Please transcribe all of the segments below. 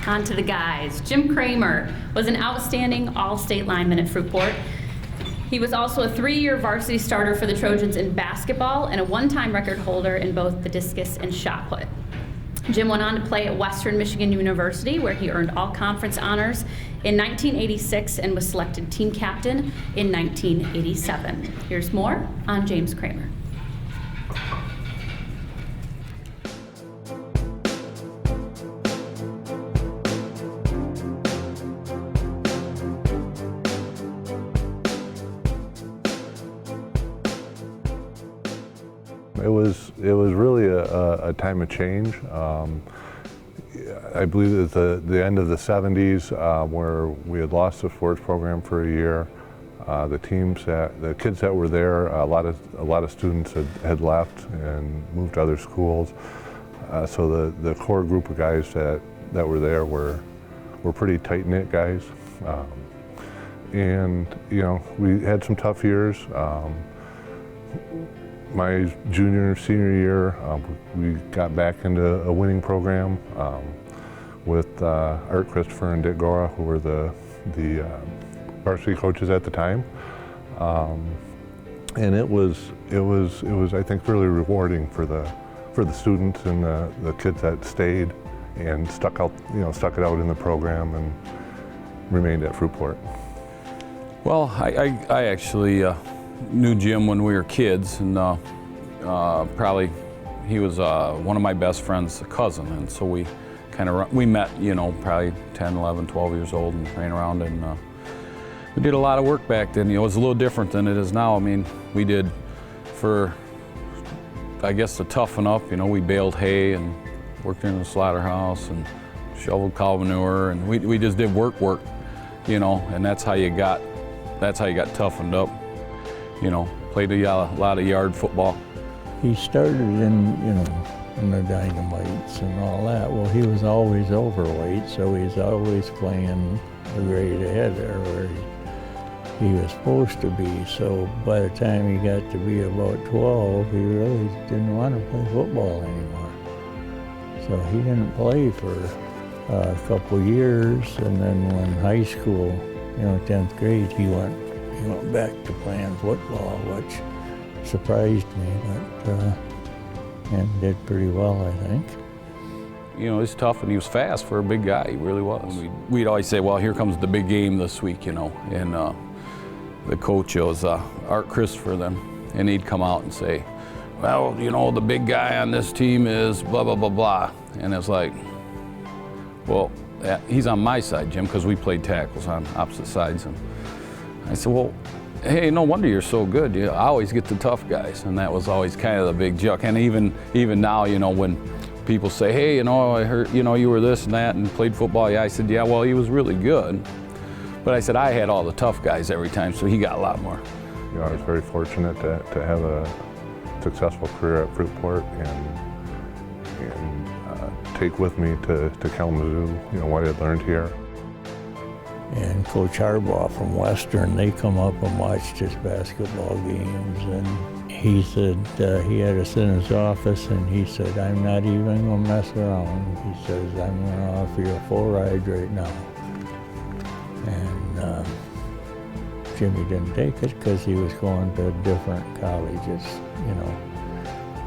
On to the guys. Jim Kramer was an outstanding all-state lineman at Fruitport. He was also a 3-year varsity starter for the Trojans in basketball and a one-time record holder in both the discus and shot put. Jim went on to play at Western Michigan University, where he earned all-conference honors in 1986 and was selected team captain in 1987. Here's more on James Kramer. It was really a time of change. I believe it was the end of the 70s where we had lost the sports program for a year. The kids that were there, a lot of students had left and moved to other schools. So the core group of guys that were there were pretty tight-knit guys. And you know, we had some tough years. My junior and senior year, we got back into a winning program with Art Christopher and Dick Gora, who were the varsity coaches at the time, and it was I think really rewarding for the students and the kids that stayed and stuck it out in the program and remained at Fruitport. Well, I actually knew Jim when we were kids, and probably he was one of my best friends' cousin, and so we met, probably 10, 11, 12 years old and ran around, and we did a lot of work back then. It was a little different than it is now. I mean, we did for, I guess, to toughen up, we baled hay and worked in the slaughterhouse and shoveled cow manure, and we just did work, and that's how you got toughened up. Played a lot of yard football. He started in the dynamites and all that. Well, he was always overweight, so he's always playing a grade ahead there where he was supposed to be. So by the time he got to be about 12, he really didn't want to play football anymore. So he didn't play for a couple years, and then when high school, 10th grade, he went back to playing football, which surprised me, but and did pretty well, I think. He's tough, and he was fast for a big guy. He really was. We'd always say, well, here comes the big game this week, and the coach was Art Christopher then, and he'd come out and say, well, the big guy on this team is blah, blah, blah, blah. And it's like, well, he's on my side, Jim, because we played tackles on opposite sides. And I said, well, hey, no wonder you're so good. I always get the tough guys, and that was always kind of the big joke. And even now, when people say, hey, I heard, you were this and that and played football. Yeah, I said, yeah, well, he was really good. But I said, I had all the tough guys every time, so he got a lot more. I was very fortunate to have a successful career at Fruitport and take with me to Kalamazoo, what I had learned here. And Coach Harbaugh from Western, they come up and watched his basketball games, and he said he had us in his office, and he said, I'm not even going to mess around. He says, I'm going to offer you a full ride right now. And Jimmy didn't take it because he was going to different colleges,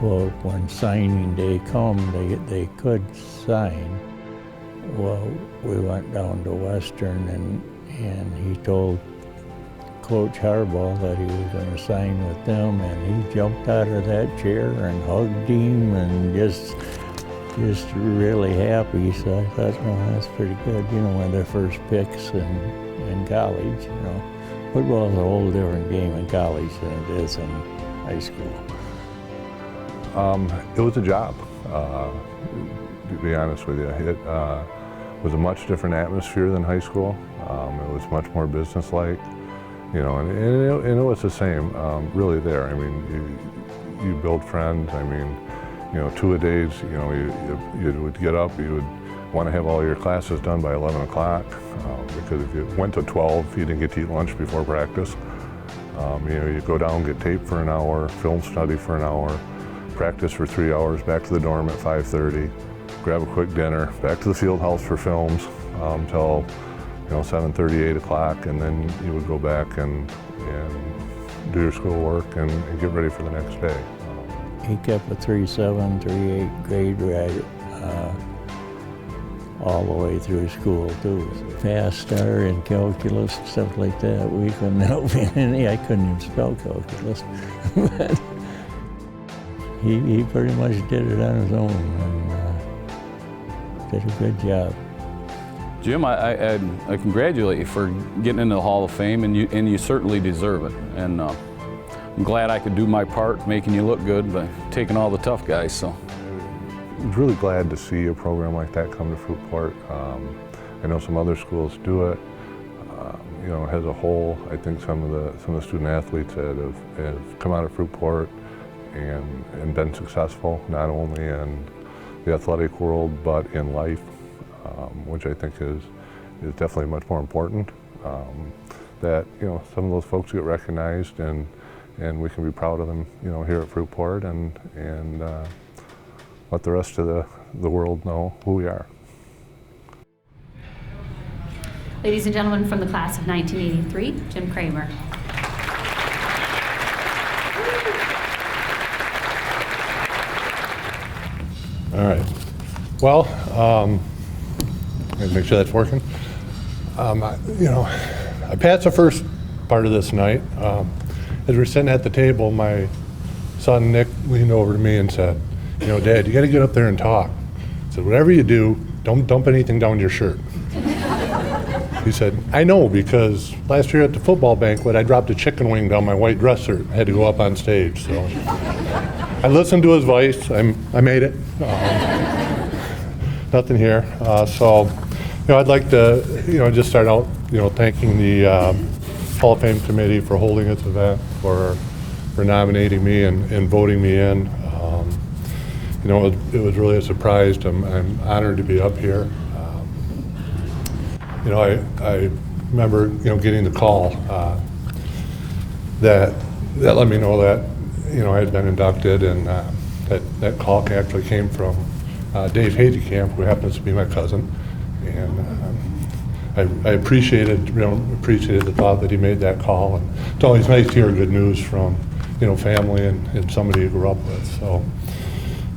Well, when signing day come, they could sign. Well, we went down to Western, and he told Coach Harbaugh that he was going to sign with them, and he jumped out of that chair and hugged him and just really happy. So I thought, well, that's pretty good, one of their first picks in college. Football is a whole different game in college than it is in high school. It was a job, to be honest with you. It was a much different atmosphere than high school. It was much more businesslike, and it was the same, really there. I mean, you build friends. I mean, 2-a-days, you would get up, you would want to have all your classes done by 11 o'clock, because if you went to 12, you didn't get to eat lunch before practice. You go down, get tape for an hour, film study for an hour, practice for 3 hours, back to the dorm at 5:30, grab a quick dinner, back to the field house for films till 7:30, 8 o'clock, and then you would go back and do your schoolwork and get ready for the next day. He kept a 3.7, 3.8 grade right all the way through school too. Fast starter in calculus, stuff like that. We couldn't help him. I couldn't even spell calculus. But he pretty much did it on his own and did a good job. Jim, I congratulate you for getting into the Hall of Fame, and you certainly deserve it. And I'm glad I could do my part, making you look good by taking all the tough guys. So. I was really glad to see a program like that come to Fruitport. I know some other schools do it. As a whole, I think some of the student athletes that have come out of Fruitport and been successful, not only in the athletic world but in life, which I think is definitely much more important. That some of those folks get recognized and we can be proud of them, here at Fruitport and let the rest of the world know who we are. Ladies and gentlemen, from the class of 1983, Jim Kramer. All right. Well, make sure that's working. I passed the first part of this night. As we're sitting at the table, my son Nick leaned over to me and said, Dad, you got to get up there and talk. I said, whatever you do, don't dump anything down your shirt. He said, I know, because last year at the football banquet, I dropped a chicken wing down my white dress shirt. I had to go up on stage. So I listened to his voice. I made it. Nothing here. I'd like to, just start out, thanking the Hall of Fame committee for holding this event, for nominating me and voting me in. It was really a surprise. I'm honored to be up here. I remember, getting the call that let me know that, I had been inducted, and that call actually came from Dave Hadekamp, who happens to be my cousin, and I appreciated the thought that he made that call, and it's always nice to hear good news from, family and somebody you grew up with. So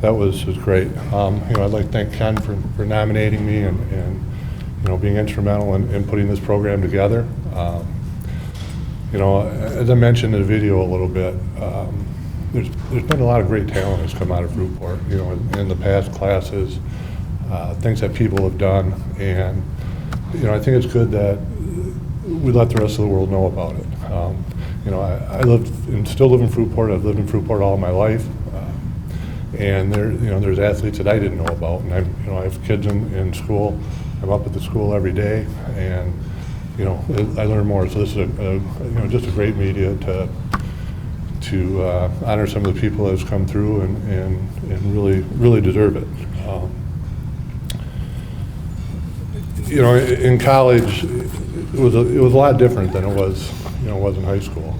that was great. I'd like to thank Ken for nominating me and being instrumental in putting this program together. As I mentioned in the video a little bit, there's been a lot of great talent that's come out of Fruitport, in the past classes, things that people have done, and I think it's good that we let the rest of the world know about it. I lived and still live in Fruitport. I've lived in Fruitport all my life, and there's athletes that I didn't know about, and I have kids in school. I'm up at the school every day, and I learn more. So this is just a great media to honor some of the people that has come through and really deserve it. In college, it was a lot different than it was in high school,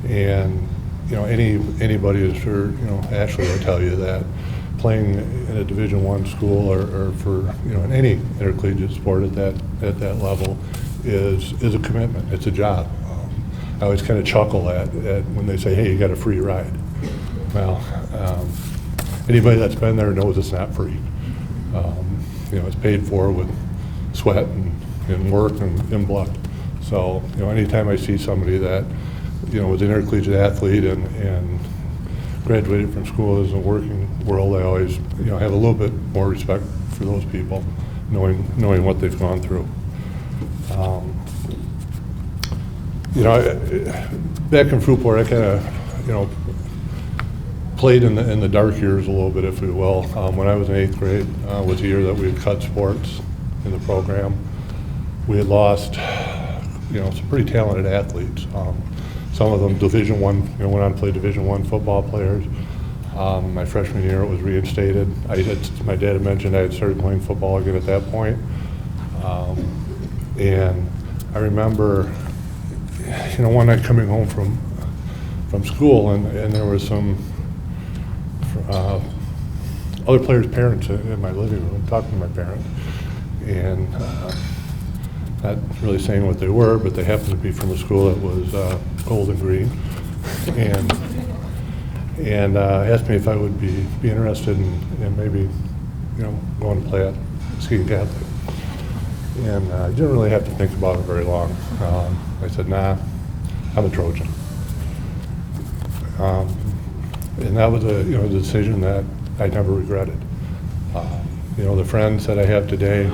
and anybody is sure Ashley will tell you that playing in a Division I school or for in any intercollegiate sport at that level is a commitment. It's a job. I always kind of chuckle at when they say, "Hey, you got a free ride." Well, anybody that's been there knows it's not free. It's paid for with sweat and work and blood. So anytime I see somebody that was an intercollegiate athlete and graduated from school as a working world, I always have a little bit more respect for those people, knowing what they've gone through. Back in Fruitport, I kind of played in the dark years a little bit, if you will. When I was in 8th grade, was the year that we had cut sports in the program. We had lost some pretty talented athletes. Some of them Division I, went on to play Division I football players. My freshman year, it was reinstated. My dad had mentioned I had started playing football again at that point. And I remember, one night coming home from school, and there was some other players' parents in my living room, talking to my parents, and not really saying what they were, but they happened to be from a school that was gold and green, and asked me if I would be interested in maybe, going to play at Muskegon Catholic. And I didn't really have to think about it very long. I said, nah, I'm a Trojan. And that was a decision that I never regretted. The friends that I have today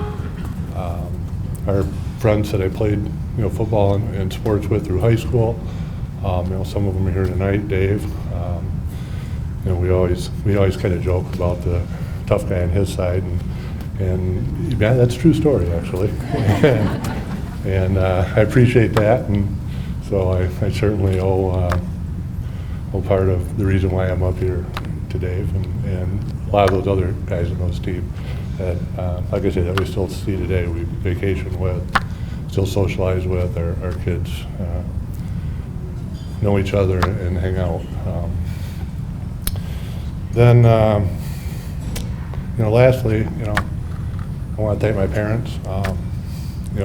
are friends that I played football and sports with through high school. Some of them are here tonight. Dave. We always kind of joke about the tough guy on his side, and yeah, that's a true story actually. and I appreciate that, and so I certainly owe part of the reason why I'm up here to Dave and a lot of those other guys in those teams that, like I said, that we still see today. We vacation with, still socialize with. Our kids know each other and hang out. Then, lastly, I want to thank my parents.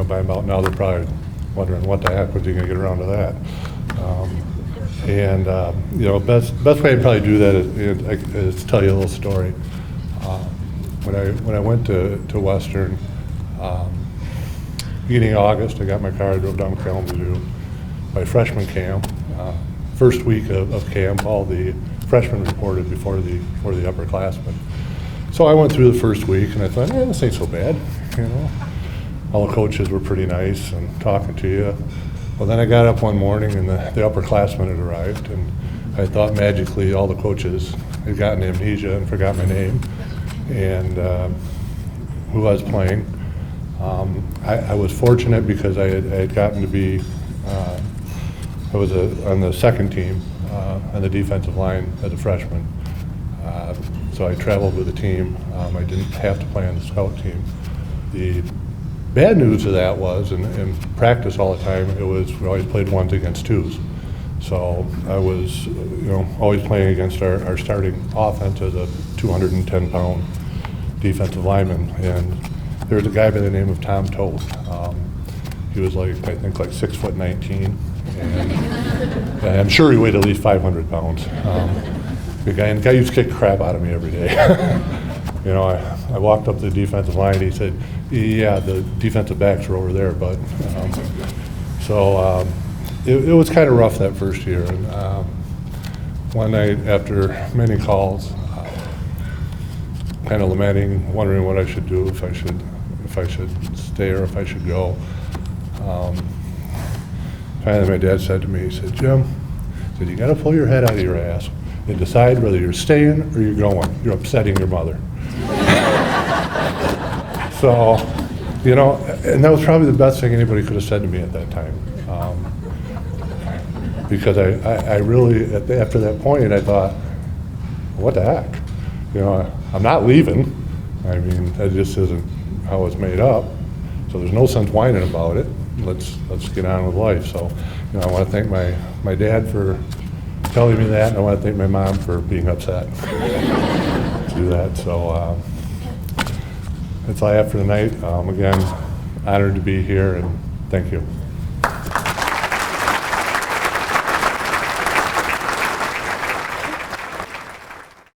By about now they're probably wondering what the heck was he going to get around to that. Best way to probably do that is to tell you a little story. When I went to Western, beginning of August, I got my car, I drove down to Kalamazoo. My freshman camp, first week of camp, all the freshmen reported before the upperclassmen. So I went through the first week and I thought, this ain't so bad, All the coaches were pretty nice and talking to you. Well, then I got up one morning and the upperclassmen had arrived, and I thought magically all the coaches had gotten amnesia and forgot my name and who I was playing. I was fortunate because I had gotten to be, I was on the second team on the defensive line as a freshman. So I traveled with the team. I didn't have to play on the scout team. The bad news of that was, in practice all the time, we always played ones against twos. So I was, always playing against our starting offense as a 210-pound defensive lineman. And there was a guy by the name of Tom Toth. He was I think 6'19", and I'm sure he weighed at least 500 pounds. Big guy, and the guy used to kick the crap out of me every day. I walked up to the defensive line, and he said, yeah, the defensive backs are over there, bud. It was kind of rough that first year. And one night, after many calls, kind of lamenting, wondering what I should do, if I should stay or if I should go. Finally, my dad said to me, he said, Jim, you got to pull your head out of your ass and decide whether you're staying or you're going. You're upsetting your mother. So, and that was probably the best thing anybody could have said to me at that time. Because I really, after that point, I thought, what the heck? I'm not leaving. I mean, that just isn't how it's made up. So there's no sense whining about it. Let's get on with life. So, I want to thank my dad for telling me that, and I want to thank my mom for being upset to do that. So that's all I have for tonight. Again, honored to be here, and thank you.